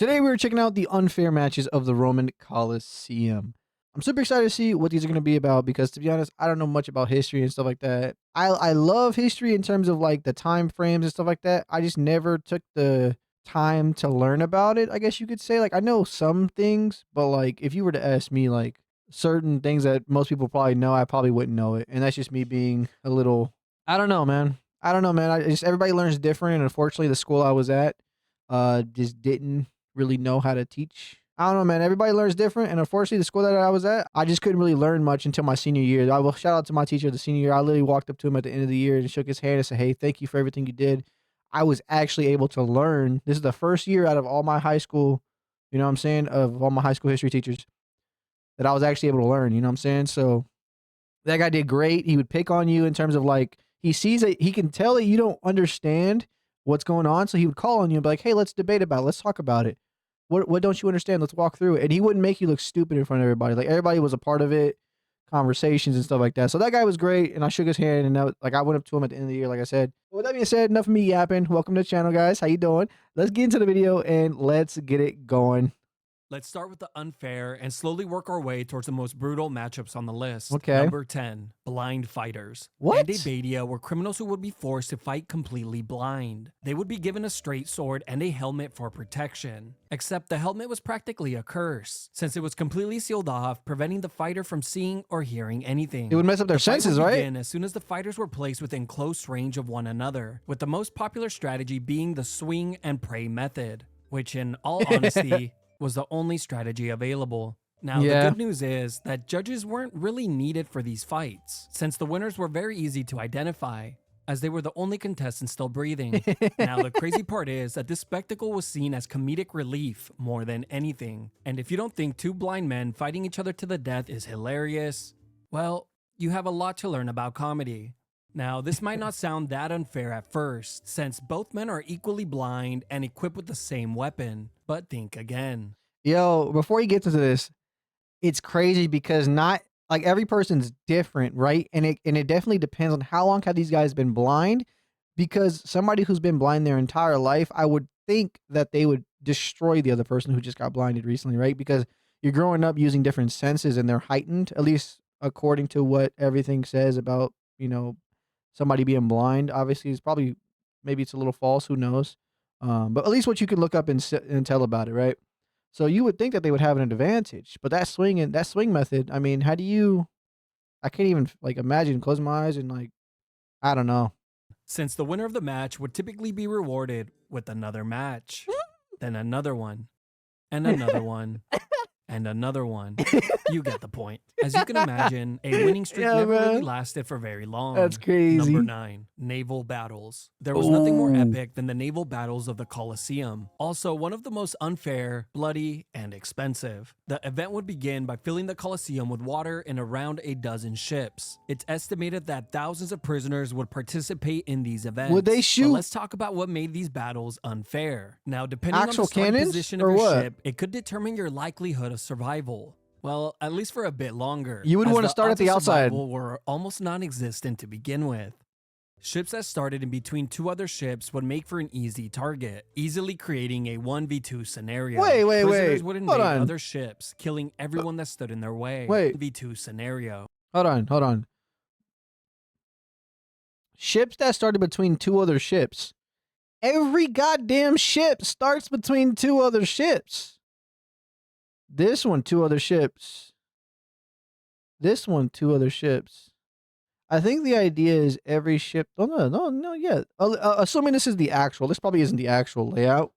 Today we were checking out the unfair matches of the Roman Colosseum. I'm super excited to see what these are going to be about because, to be honest, I don't know much about history and stuff like that. I love history in terms of like the time frames and stuff like that. I just never took the time to learn about it, I guess you could say. Like, I know some things, but like if you were to ask me like certain things that most people probably know, I probably wouldn't know it. And that's just me being a little, I don't know, man. I don't know, man. I just everybody learns different, and unfortunately, the school I was at just didn't really know how to teach. I don't know, man. Everybody learns different, and unfortunately, the school that I was at, I just couldn't really learn much until my senior year. I will shout out to my teacher the senior year. I literally walked up to him at the end of the year and shook his hand and said, "Hey, thank you for everything you did." I was actually able to learn. This is the first year out of all my high school, you know what I'm saying, of all my high school history teachers that I was actually able to learn. You know what I'm saying? So that guy did great. He would pick on you in terms of like he sees it, he can tell that you don't understand what's going on, so he would call on you and be like, "Hey, let's debate about it. Let's talk about it. What don't you understand? Let's walk through it." And he wouldn't make you look stupid in front of everybody. Like everybody was a part of it, conversations and stuff like that. So that guy was great, and I shook his hand, and like I went up to him at the end of the year, like I said. But with that being said, enough of me yapping. Welcome to the channel, guys. How you doing? Let's get into the video and let's get it going. Let's start with the unfair and slowly work our way towards the most brutal matchups on the list. Okay. Number 10, blind fighters. What? Gladiator were criminals who would be forced to fight completely blind. They would be given a straight sword and a helmet for protection. Except the helmet was practically a curse, since it was completely sealed off, preventing the fighter from seeing or hearing anything. It would mess up their The fight senses, would right? begin as soon as the fighters were placed within close range of one another, with the most popular strategy being the swing and pray method, which in all honesty was the only strategy available. Now, Yeah. the good news is that judges weren't really needed for these fights, since the winners were very easy to identify, as they were the only contestants still breathing. Now, the crazy part is that this spectacle was seen as comedic relief more than anything. And if you don't think two blind men fighting each other to the death is hilarious, well, you have a lot to learn about comedy. Now, this might not sound that unfair at first, since both men are equally blind and equipped with the same weapon, but think again. Yo, before you get into this, it's crazy because not like every person's different, right? And it definitely depends on how long have these guys been blind. Because somebody who's been blind their entire life, I would think that they would destroy the other person who just got blinded recently, right? Because you're growing up using different senses and they're heightened, at least according to what everything says about, somebody being blind. Obviously, it's probably maybe it's a little false, who knows? But at least what you can look up and tell about it, right? So you would think that they would have an advantage, but that swing method. I mean, how do you? I can't even like imagine closing my eyes and like I don't know. Since the winner of the match would typically be rewarded with another match, then another one, and another one, and another one. You get the point. As you can imagine, a winning streak Yeah, never really man. lasted for very long. That's crazy. Number 9, naval battles. There was nothing more Ooh. epic than the naval battles of the Colosseum. Also, one of the most unfair, bloody, and expensive. The event would begin by filling the Colosseum with water in around a dozen ships. It's estimated that thousands of prisoners would participate in these events. Would they But shoot let's talk about what made these battles unfair. Now, depending on actual the starting cannons position or of your what? ship, it could determine your likelihood of survival. Well, at least for a bit longer. You would as want to start at odds the of outside. survival were almost non-existent to begin with. Ships that started in between two other ships would make for an easy target, easily creating a 1v2 scenario. Wait. Prisoners would invade Hold on. other ships, killing everyone that stood in their way. Wait. 1v2 scenario. Hold on. Ships that started between two other ships. Every goddamn ship starts between two other ships. This one, two other ships. This one, two other ships. I think the idea is every ship. Oh, no, yeah. Assuming this is the actual. This probably isn't the actual layout.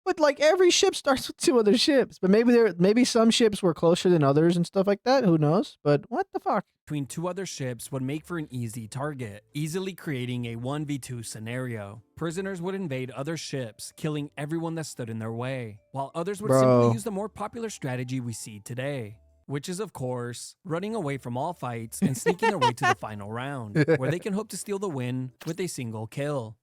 But like every ship starts with two other ships. But maybe some ships were closer than others and stuff like that. Who knows? But what the fuck? Between two other ships would make for an easy target, easily creating a 1v2 scenario. Prisoners would invade other ships, killing everyone that stood in their way, while others would simply use the more popular strategy we see today, which is, of course, running away from all fights and sneaking their way to the final round, where they can hope to steal the win with a single kill.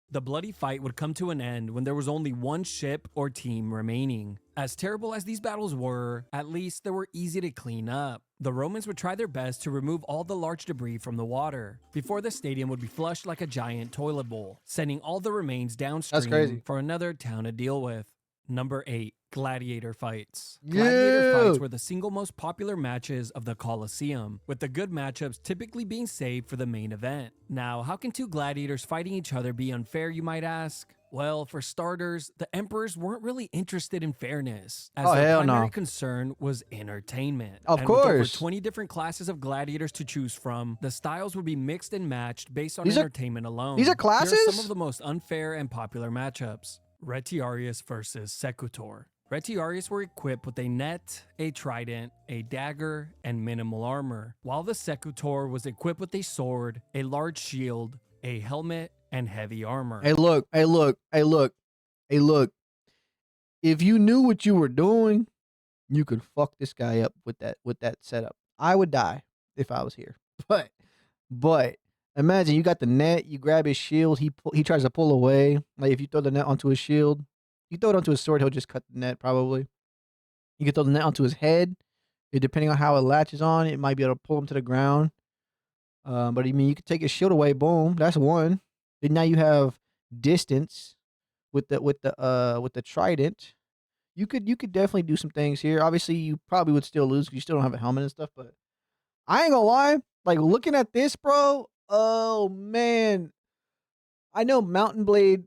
The bloody fight would come to an end when there was only one ship or team remaining. As terrible as these battles were, at least they were easy to clean up. The Romans would try their best to remove all the large debris from the water, before the stadium would be flushed like a giant toilet bowl, sending all the remains downstream for another town to deal with. Number 8. Gladiator fights. Gladiator Yeah. fights were the single most popular matches of the Colosseum, with the good matchups typically being saved for the main event. Now, how can two gladiators fighting each other be unfair, you might ask? Well, for starters, the emperors weren't really interested in fairness, as Oh, their hell primary no. concern was entertainment. Of And with over course. 20 different classes of gladiators to choose from, the styles would be mixed and matched based on These are entertainment these are alone. Here are some of classes? the most unfair and popular matchups. Retiarius versus Secutor. Retiarius were equipped with a net, a trident, a dagger, and minimal armor, while the Secutor was equipped with a sword, a large shield, a helmet, and heavy armor. Hey, look. Hey, look. Hey, look. Hey, look. If you knew what you were doing, you could fuck this guy up with that setup. I would die if I was here. But imagine you got the net, you grab his shield, he tries to pull away. Like if you throw the net onto his shield, you throw it onto his sword, he'll just cut the net probably. You can throw the net onto his head. Depending on how it latches on, it might be able to pull him to the ground. But I mean, you could take his shield away. Boom, that's one. Then now you have distance with the trident. You could definitely do some things here. Obviously, you probably would still lose because you still don't have a helmet and stuff. But I ain't gonna lie, like looking at this, bro. Oh man, I know Mountain Blade.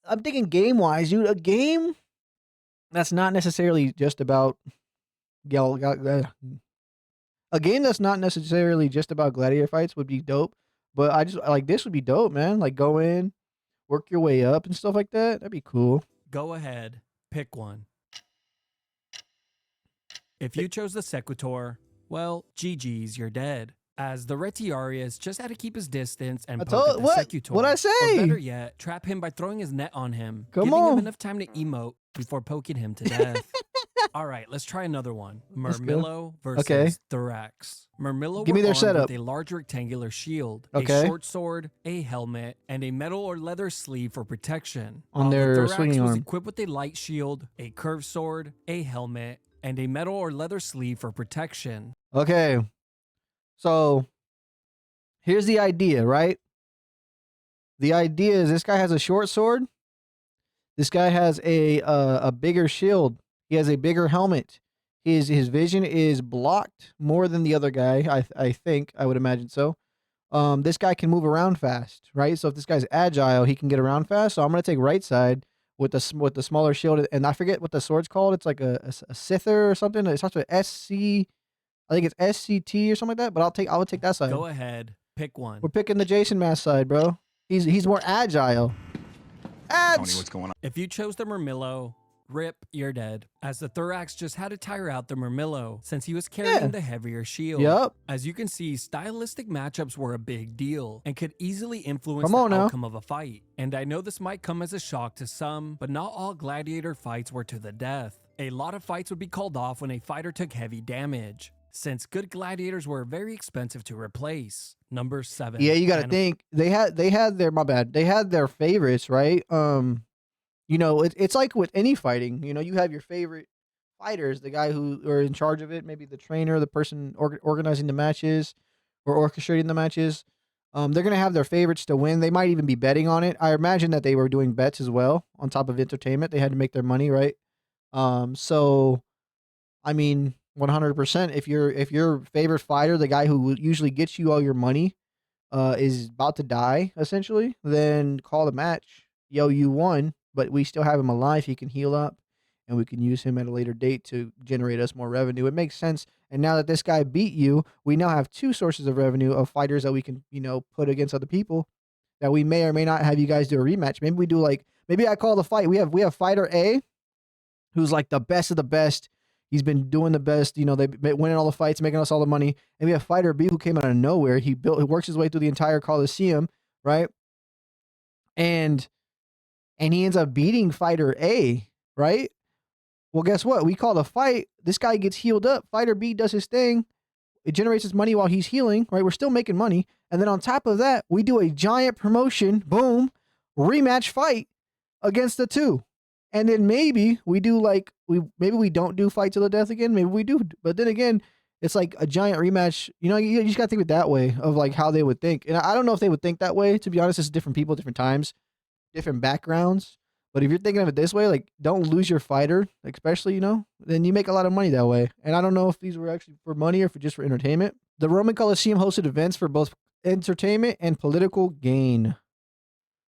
I'm thinking game wise, dude. A game that's not necessarily just about a game that's not necessarily just about gladiator fights would be dope. But I just like this would be dope, man. Like go in, work your way up and stuff like that. That'd be cool. Go ahead, pick one. If you chose the Secutor, well, GG's, you're dead. As the Retiarius just had to keep his distance and I poke at told the what? Secutor. What'd I Or better say? yet, trap him by throwing his net on him, Come giving him on. enough time to emote before poking him to death. All right, let's try another one. Let's go. Murmillo Okay. versus Thorax. Murmillo Give me were their armed setup. with a large rectangular shield, Okay. a short sword, a helmet, and a metal or leather sleeve for protection. On While their the Thorax swinging was arm. equipped with a light shield, a curved sword, a helmet, and a metal or leather sleeve for protection. Okay. So here's the idea, right? The idea is this guy has a short sword. This guy has a bigger shield. He has a bigger helmet. His vision is blocked more than the other guy. I think I would imagine so. This guy can move around fast, right? So if this guy's agile, he can get around fast. So I'm gonna take right side with the smaller shield, and I forget what the sword's called. It's like a Sither or something. It starts with SC. I think it's SCT or something like that. But I would take that side. Go ahead, pick one. We're picking the Jason Mass side, bro. He's more agile. Tony, Ads. what's going on? If you chose the Murmillo, rip, you're dead. As the Thorax just had to tire out the Murmillo since he was carrying the heavier shield. Yup. As you can see, stylistic matchups were a big deal and could easily influence Come the on now. outcome of a fight. And I know this might come as a shock to some, but not all gladiator fights were to the death. A lot of fights would be called off when a fighter took heavy damage, since good gladiators were very expensive to replace. Number 7. Yeah, you got to think they had their my bad. They had their favorites, right? You know, it's like with any fighting. You know, you have your favorite fighters, the guy who are in charge of it, maybe the trainer, the person organizing the matches or orchestrating the matches. They're gonna have their favorites to win. They might even be betting on it. I imagine that they were doing bets as well on top of entertainment. They had to make their money, right? So I mean, 100%. If your favorite fighter, the guy who usually gets you all your money, is about to die, essentially, then call the match. Yo, you won, but we still have him alive. He can heal up, and we can use him at a later date to generate us more revenue. It makes sense. And now that this guy beat you, we now have two sources of revenue of fighters that we can, put against other people that we may or may not have you guys do a rematch. Maybe we do maybe I call the fight. We have fighter A, who's like the best of the best. He's been doing the best. They've winning all the fights, making us all the money. And we have fighter B who came out of nowhere. He works his way through the entire Colosseum, right? And he ends up beating fighter A, right? Well, guess what? We call the fight. This guy gets healed up. Fighter B does his thing. It generates his money while he's healing, right? We're still making money. And then on top of that, we do a giant promotion, boom, rematch fight against the two. And then maybe we do maybe we don't do fight to the death again. Maybe we do. But then again, it's like a giant rematch. You just got to think of it that way of like how they would think. And I don't know if they would think that way. To be honest, it's different people, different times, different backgrounds. But if you're thinking of it this way, like don't lose your fighter, especially, then you make a lot of money that way. And I don't know if these were actually for money or for just for entertainment. The Roman Colosseum hosted events for both entertainment and political gain.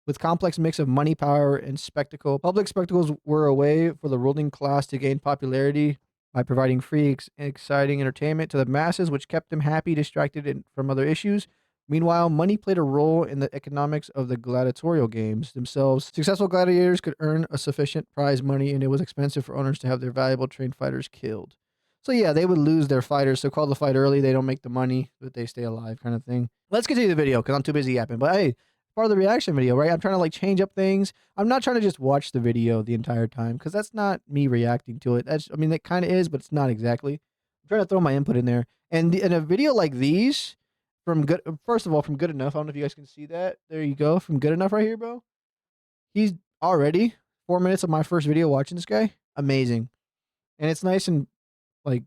With complex mix of money, power, and spectacle, public spectacles were a way for the ruling class to gain popularity by providing free, exciting entertainment to the masses, which kept them happy, distracted from other issues. Meanwhile, money played a role in the economics of the gladiatorial games themselves. Successful gladiators could earn a sufficient prize money, and it was expensive for owners to have their valuable trained fighters killed. So yeah, they would lose their fighters. So call the fight early. They don't make the money, but they stay alive, kind of thing. Let's continue the video because I'm too busy yapping. But hey, part of the reaction video, right? I'm trying to like change up things. I'm not trying to just watch the video the entire time because that's not me reacting to it. I mean, it kind of is, but it's not exactly. I'm trying to throw my input in there. And in a video like these, first of all, from Good Enough, I don't know if you guys can see that. There you go, from Good Enough right here, bro. He's already 4 minutes of my first video watching this guy. Amazing, and it's nice and like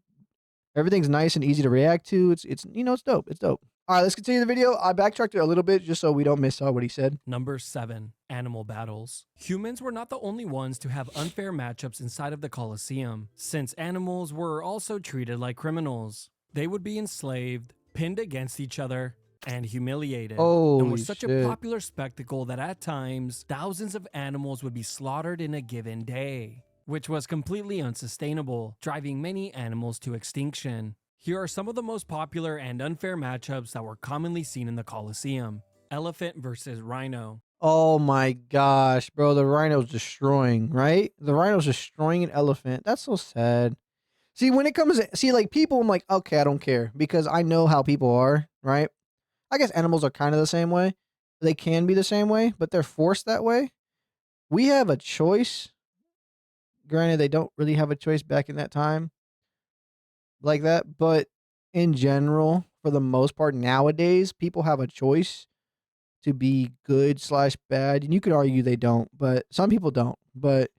everything's nice and easy to react to. It's it's dope. It's dope. All right, let's continue the video. I backtracked it a little bit just so we don't miss out what he said. Number 7, animal battles. Humans were not the only ones to have unfair matchups inside of the Colosseum, since animals were also treated like criminals. They would be enslaved, pinned against each other, and humiliated. And were Holy such shit. a popular spectacle that at times, thousands of animals would be slaughtered in a given day, which was completely unsustainable, driving many animals to extinction. Here are some of the most popular and unfair matchups that were commonly seen in the Colosseum. Elephant versus rhino. Oh my gosh, bro. The rhino's destroying, right? The rhino's destroying an elephant. That's so sad. See, when it comes like people, I'm like, okay, I don't care because I know how people are, right? I guess animals are kind of the same way. They can be the same way, but they're forced that way. We have a choice. Granted, they don't really have a choice back in that time like that, but in general, for the most part, nowadays, people have a choice to be good slash bad. And you could argue they don't, but some people don't. But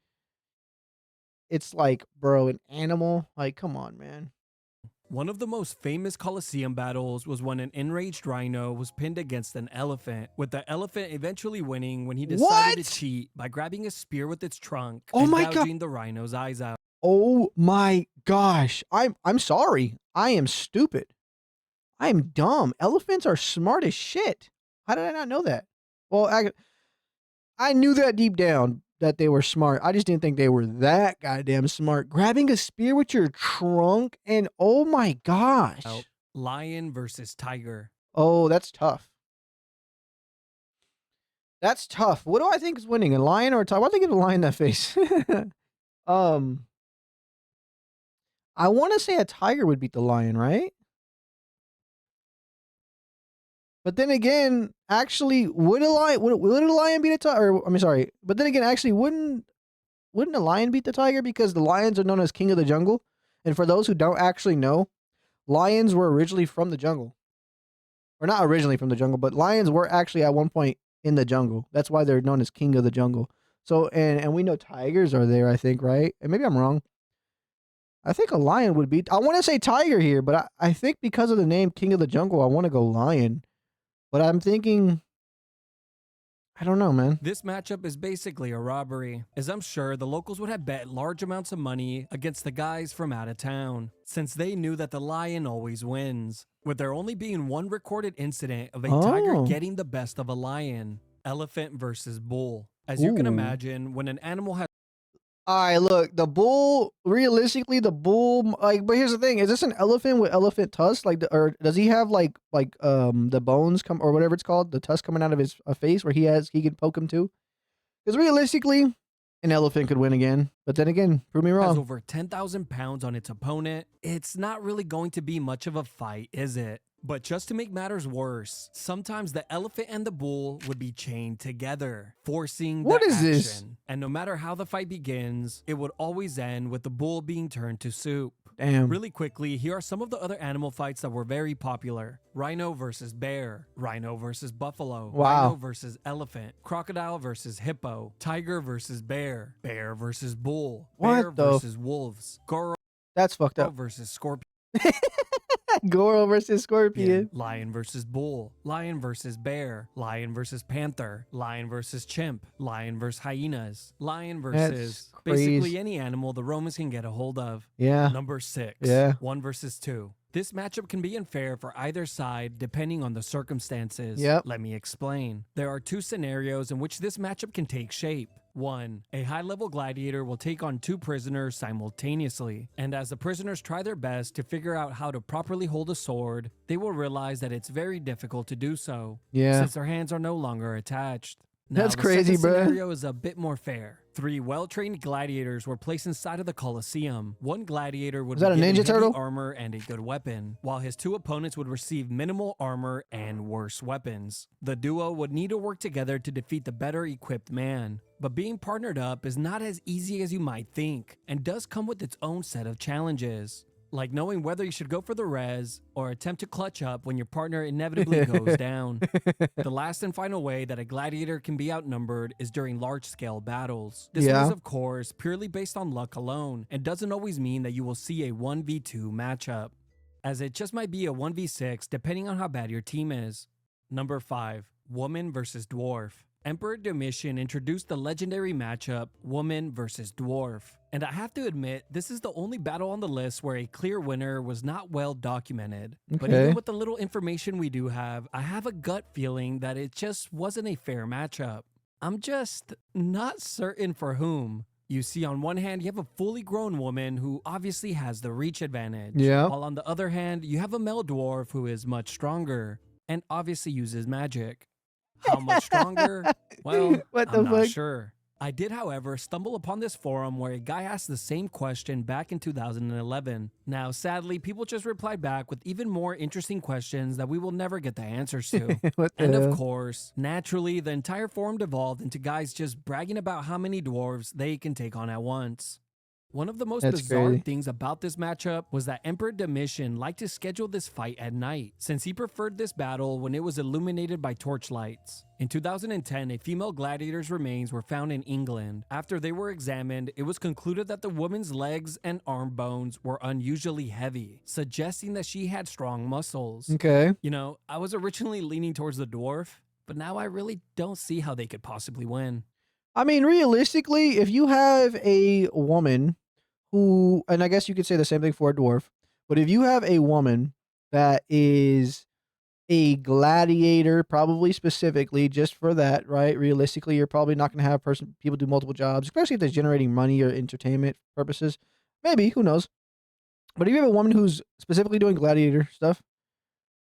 it's like, bro, an animal, like, come on, man. One of the most famous Colosseum battles was when an enraged rhino was pinned against an elephant, with the elephant eventually winning when he decided to cheat by grabbing a spear with its trunk and gouging the rhino's eyes out. Oh my gosh. I'm sorry. I am stupid. I am dumb. Elephants are smart as shit. How did I not know that? Well, I knew that deep down that they were smart. I just didn't think they were that goddamn smart. Grabbing a spear with your trunk and oh my gosh. Lion versus tiger. Oh, that's tough. That's tough. What do I think is winning? A lion or a tiger? Why do they give a lion that face? I want to say a tiger would beat the lion, right? But then again, actually, would a lion beat a tiger? Or, I mean, sorry. But then again, actually, wouldn't a lion beat the tiger because the lions are known as king of the jungle? And for those who don't actually know, lions were originally from the jungle. Or not originally from the jungle, but lions were actually at one point in the jungle. That's why they're known as king of the jungle. So, and we know tigers are there, I think, right? And maybe I'm wrong. I think a lion would beat. I want to say tiger here, but I think because of the name king of the jungle, I want to go lion. But I'm thinking, I don't know, man. This matchup is basically a robbery, as I'm sure the locals would have bet large amounts of money against the guys from out of town, since they knew that the lion always wins, with there only being one recorded incident of a tiger getting the best of a lion. Elephant versus bull. As you can imagine, when an animal has... All right, look, the bull, realistically, the bull, like, but here's the thing, is this an elephant with elephant tusks? Like, or does he have like the bones come, or whatever it's called, the tusk coming out of his face where he can poke him too? Because realistically, an elephant could win again. But then again, prove me wrong. Has over 10,000 pounds on its opponent. It's not really going to be much of a fight, is it? But just to make matters worse, sometimes the elephant and the bull would be chained together, forcing the action. This? And no matter how the fight begins, it would always end with the bull being turned to soup. Damn. Really quickly, here are some of the other animal fights that were very popular. Rhino versus bear, rhino versus buffalo, rhino versus elephant, crocodile versus hippo, tiger versus bear, bear versus bull, bear versus wolves, gorilla that's fucked up versus scorpion. Goro versus Scorpion. Lion versus bull, lion versus bear, lion versus panther, lion versus chimp, lion versus hyenas, lion That's versus crazy. basically any animal the Romans can get a hold of. Yeah. Number 6, Yeah. 1 versus 2. This matchup can be unfair for either side depending on the circumstances. Yep. Let me explain. There are 2 scenarios in which this matchup can take shape. 1. A high-level gladiator will take on 2 prisoners simultaneously, and as the prisoners try their best to figure out how to properly hold a sword, they will realize that it's very difficult to do so, Yeah. since their hands are no longer attached. Now, That's the crazy, second bruh. scenario is a bit more fair. 3 well-trained gladiators were placed inside of the Colosseum. One gladiator would Was be that a given Ninja heavy Turtle? armor and a good weapon, while his 2 opponents would receive minimal armor and worse weapons. The duo would need to work together to defeat the better equipped man. But being partnered up is not as easy as you might think, and does come with its own set of challenges. Like knowing whether you should go for the res or attempt to clutch up when your partner inevitably goes down. The last and final way that a gladiator can be outnumbered is during large-scale battles. This one is, Yeah. of course, purely based on luck alone, and doesn't always mean that you will see a 1v2 matchup, as it just might be a 1v6 depending on how bad your team is. Number 5. Woman versus Dwarf. Emperor Domitian introduced the legendary matchup, Woman versus Dwarf. And I have to admit, this is the only battle on the list where a clear winner was not well documented. But even Okay. with the little information we do have, I have a gut feeling that it just wasn't a fair matchup. I'm just not certain for whom. You see, on one hand, you have a fully grown woman who obviously has the reach advantage. Yeah. While on the other hand, you have a male dwarf who is much stronger and obviously uses magic. How much stronger? Well, What I'm the not fuck? sure. I did, however, stumble upon this forum where a guy asked the same question back in 2011. Now, sadly, people just replied back with even more interesting questions that we will never get the answers to. What the And of hell? course, naturally, the entire forum devolved into guys just bragging about how many dwarves they can take on at once. One of the most That's bizarre crazy. things about this matchup was that Emperor Domitian liked to schedule this fight at night, since he preferred this battle when it was illuminated by torchlights. In 2010, a female gladiator's remains were found in England. After they were examined, it was concluded that the woman's legs and arm bones were unusually heavy, suggesting that she had strong muscles. Okay. You know, I was originally leaning towards the dwarf, but now I really don't see how they could possibly win. I mean, realistically, if you have a woman who, and I guess you could say the same thing for a dwarf, but if you have a woman that is a gladiator, probably specifically just for that, right? Realistically, you're probably not going to have people do multiple jobs, especially if they're generating money or entertainment purposes. Maybe, who knows? But if you have a woman who's specifically doing gladiator stuff,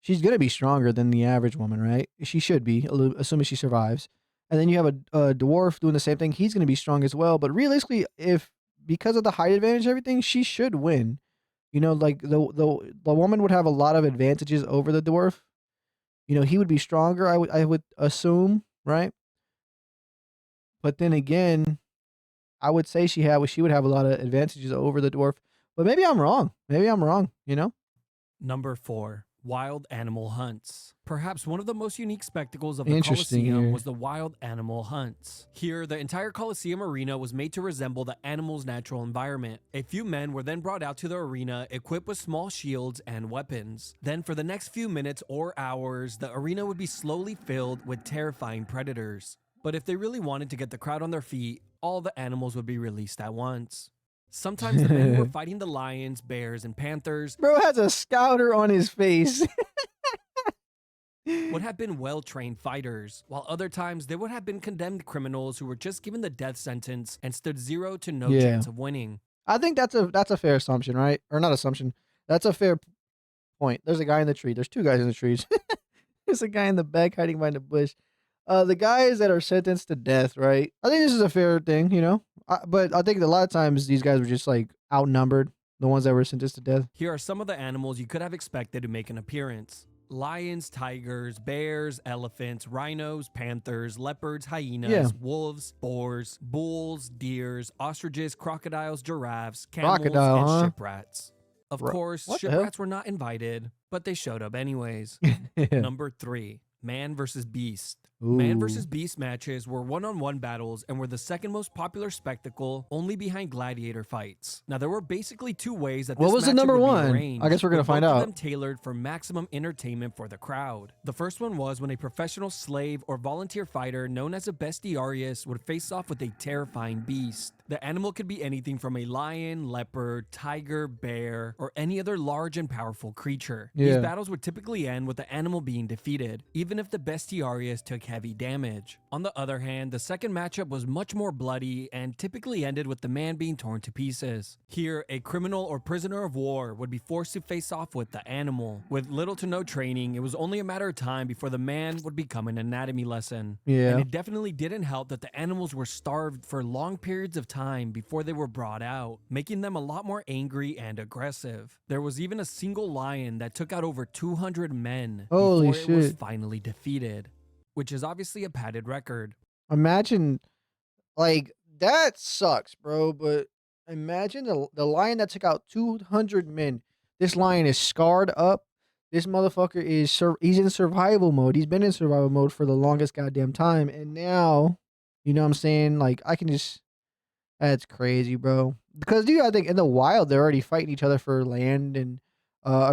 she's going to be stronger than the average woman, right? She should be, assuming she survives. And then you have a dwarf doing the same thing. He's going to be strong as well. But realistically, if because of the height advantage and everything, she should win. You know, like the woman would have a lot of advantages over the dwarf. You know, he would be stronger. I would assume, right? But then again, I would say she would have a lot of advantages over the dwarf. But maybe I'm wrong. Maybe I'm wrong. You know. Number 4. Wild animal hunts. Perhaps one of the most unique spectacles of the Interesting Colosseum here. was the wild animal hunts. Here, the entire Colosseum arena was made to resemble the animal's natural environment. A few men were then brought out to the arena equipped with small shields and weapons. Then for the next few minutes or hours, the arena would be slowly filled with terrifying predators. But if they really wanted to get the crowd on their feet, all the animals would be released at once. Sometimes the men who were fighting the lions, bears, and panthers Bro has a scouter on his face. would have been well-trained fighters, while other times they would have been condemned criminals who were just given the death sentence and stood zero to no Yeah. chance of winning. I think that's a fair assumption, right? Or not assumption. That's a fair point. There's a guy in the tree. There's two guys in the trees. There's a guy in the back hiding behind a bush. The guys that are sentenced to death, right? I think this is a fair thing, you know. But I think a lot of times these guys were just like outnumbered. The ones that were sentenced to death. Here are some of the animals you could have expected to make an appearance. Lions, tigers, bears, elephants, rhinos, panthers, leopards, hyenas, Yeah. wolves, boars, bulls, deers, ostriches, crocodiles, giraffes, camels, Crocodile, and huh? ship rats. Of course, What the ship hell? rats were not invited, but they showed up anyways. Yeah. Number 3. Man versus beast. Man Ooh. vs. Beast matches were one-on-one battles and were the second most popular spectacle, only behind gladiator fights. Now, there were basically two ways that What this was the matchup number would be one? I guess arranged, we're gonna with find both of out. them tailored for maximum entertainment for the crowd. The first one was when a professional slave or volunteer fighter known as a bestiarius would face off with a terrifying beast. The animal could be anything from a lion, leopard, tiger, bear, or any other large and powerful creature. These Yeah. battles would typically end with the animal being defeated, even if the bestiarius took heavy damage. On the other hand, the second matchup was much more bloody and typically ended with the man being torn to pieces. Here, a criminal or prisoner of war would be forced to face off with the animal. With little to no training, it was only a matter of time before the man would become an anatomy lesson. And Yeah. it definitely didn't help that the animals were starved for long periods of time before they were brought out, making them a lot more angry and aggressive. There was even a single lion that took out over 200 men Holy before it was shit. finally defeated, which is obviously a padded record. Imagine, like, that sucks, bro. But imagine the lion that took out 200 men. This lion is scarred up. This motherfucker is he's in survival mode. He's been in survival mode for the longest goddamn time, and now, you know what I'm saying? Like, I can just that's crazy, bro. Because dude, I think in the wild they're already fighting each other for land and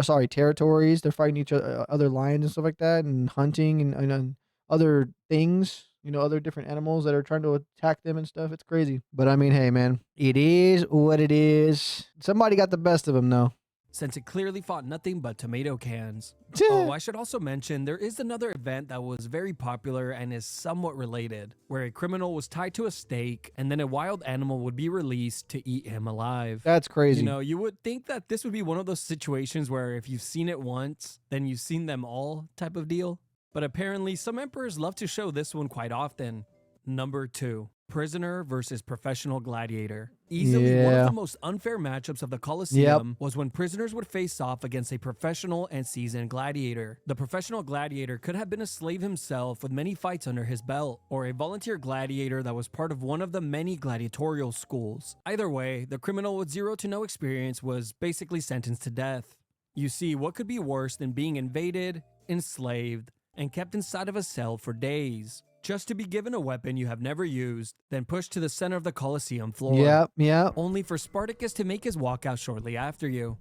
sorry, territories. They're fighting each other, other lions and stuff like that, and hunting and other things. You know, other different animals that are trying to attack them and stuff. It's crazy. But I mean, hey, man, it is what it is. Somebody got the best of him, though. Since it clearly fought nothing but tomato cans. Oh, I should also mention there is another event that was very popular and is somewhat related, where a criminal was tied to a stake and then a wild animal would be released to eat him alive. That's crazy. You know, you would think that this would be one of those situations where if you've seen it once, then you've seen them all type of deal. But apparently, some emperors love to show this one quite often. Number 2. Prisoner versus professional gladiator. Easily one of Yeah. the most unfair matchups of the Yep. Colosseum was when prisoners would face off against a professional and seasoned gladiator. The professional gladiator could have been a slave himself with many fights under his belt, or a volunteer gladiator that was part of one of the many gladiatorial schools. Either way, the criminal with zero to no experience was basically sentenced to death. You see, what could be worse than being invaded, enslaved, and kept inside of a cell for days, just to be given a weapon you have never used, then pushed to the center of the Colosseum floor, Yep. Yep. only for Spartacus to make his walkout shortly after you.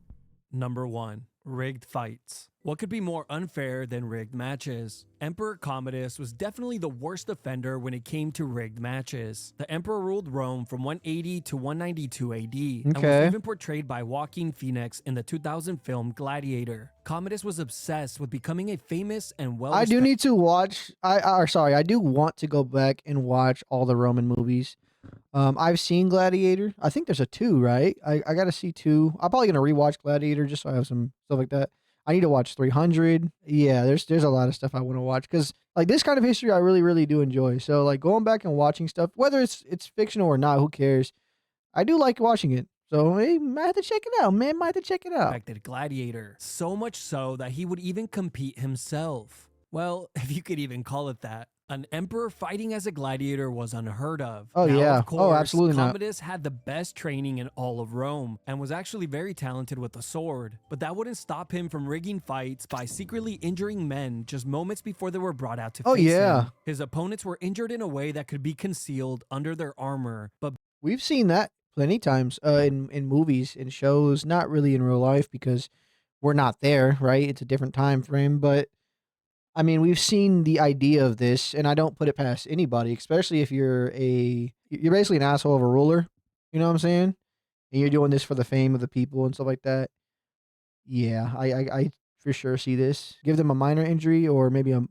Number 1. Rigged fights. What could be more unfair than rigged matches? Emperor Commodus was definitely the worst offender when it came to rigged matches. The emperor ruled Rome from 180 to 192 AD, and was Okay. even portrayed by Joaquin Phoenix in the 2000 film Gladiator. Commodus was obsessed with becoming a famous and I do well-respected need to watch. I do want to go back and watch all the Roman movies. I've seen Gladiator. I think there's a 2, right? I gotta see 2. I'm probably gonna rewatch Gladiator just so I have some stuff like that. I need to watch 300. Yeah, there's a lot of stuff I want to watch because like this kind of history I really do enjoy. So like going back and watching stuff, whether it's fictional or not, who cares? I do like watching it. So hey, might have to check it out, man. Might have to check it out. gladiator. So much so that he would even compete himself. Well, if you could even call it that. An emperor fighting as a gladiator was unheard of. Oh Now, yeah. of Oh, course, absolutely not. Commodus had the best training in all of Rome and was actually very talented with the sword. But that wouldn't stop him from rigging fights by secretly injuring men just moments before they were brought out to Oh face yeah. him. His opponents were injured in a way that could be concealed under their armor, but We've seen that plenty times in movies and shows, not really in real life because we're not there, right? It's a different time frame, but I mean, we've seen the idea of this, and I don't put it past anybody, especially if you're basically an asshole of a ruler. You know what I'm saying? And you're doing this for the fame of the people and stuff like that. Yeah, I for sure see this. Give them a minor injury or maybe a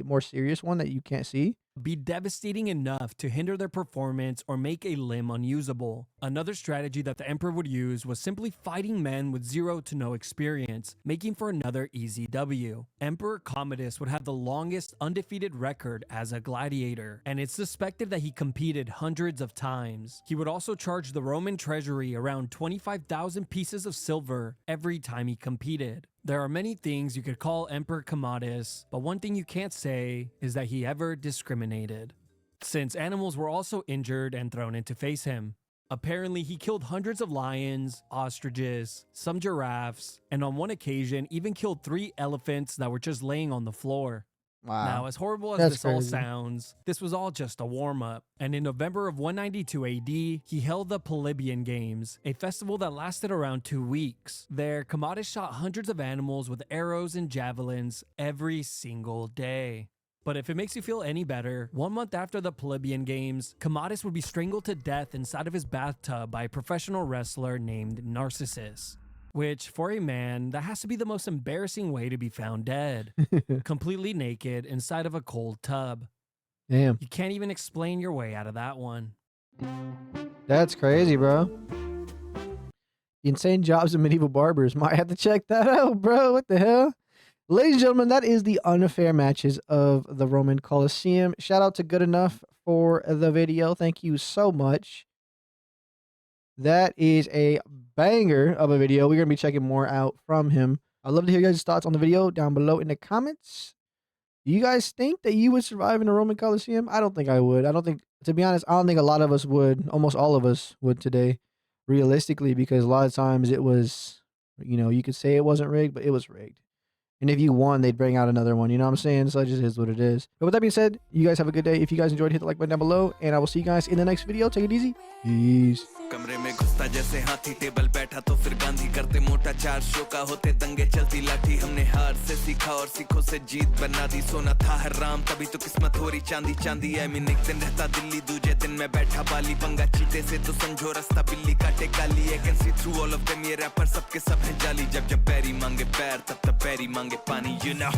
more serious one that you can't see. be devastating enough to hinder their performance or make a limb unusable. Another strategy that the emperor would use was simply fighting men with zero to no experience, making for another easy W. Emperor Commodus would have the longest undefeated record as a gladiator, and it's suspected that he competed hundreds of times. He would also charge the Roman treasury around 25,000 pieces of silver every time he competed. There are many things you could call Emperor Commodus, but one thing you can't say is that he ever discriminated, since animals were also injured and thrown in to face him. Apparently, he killed hundreds of lions, ostriches, some giraffes, and on one occasion even killed 3 elephants that were just laying on the floor. Wow. Now, as horrible as That's this all crazy. sounds, this was all just a warm-up. And in November of 192 AD, he held the Polybian Games, a festival that lasted around 2 weeks. There, Commodus shot hundreds of animals with arrows and javelins every single day. But if it makes you feel any better, 1 month after the Polybian Games, Commodus would be strangled to death inside of his bathtub by a professional wrestler named Narcissus. Which, for a man, that has to be the most embarrassing way to be found dead. Completely naked inside of a cold tub. Damn. You can't even explain your way out of that one. That's crazy, bro. The insane jobs of medieval barbers. Might have to check that out, bro. What the hell? Ladies and gentlemen, that is the unfair matches of the Roman Colosseum. Shout out to Good Enough for the video. Thank you so much. That is a banger of a video. We're going to be checking more out from him. I'd love to hear your guys' thoughts on the video down below in the comments. Do you guys think that you would survive in the Roman Colosseum? I don't think I would. I don't think, to be honest, I don't think a lot of us would. Almost all of us would today, realistically, because a lot of times it was, you could say it wasn't rigged, but it was rigged. And if you won, they'd bring out another one. You know what I'm saying? So it just is what it is. But with that being said, you guys have a good day. If you guys enjoyed, hit the like button down below. And I will see you guys in the next video. Take it easy. Peace. कमरे में घुसता जैसे हाथी table बैठा तो फिर गांधी करते मोटा चार शो का होते दंगे चलती लाठी हमने हार से सीखा और सीखों से जीत बना दी सोना था हराम तभी तो किस्मत हो रही चांदी चांदी है मीन एक दिन रहता दिल्ली दूजे दिन मैं बैठा बाली पंगा चीते से तो समझो रास्ता बिल्ली काटे काली है can see through all of them ये रैपर सबके सब हैं जाली जब जब बैरी मांगे पैर तब तब बैरी मांगे पानी you know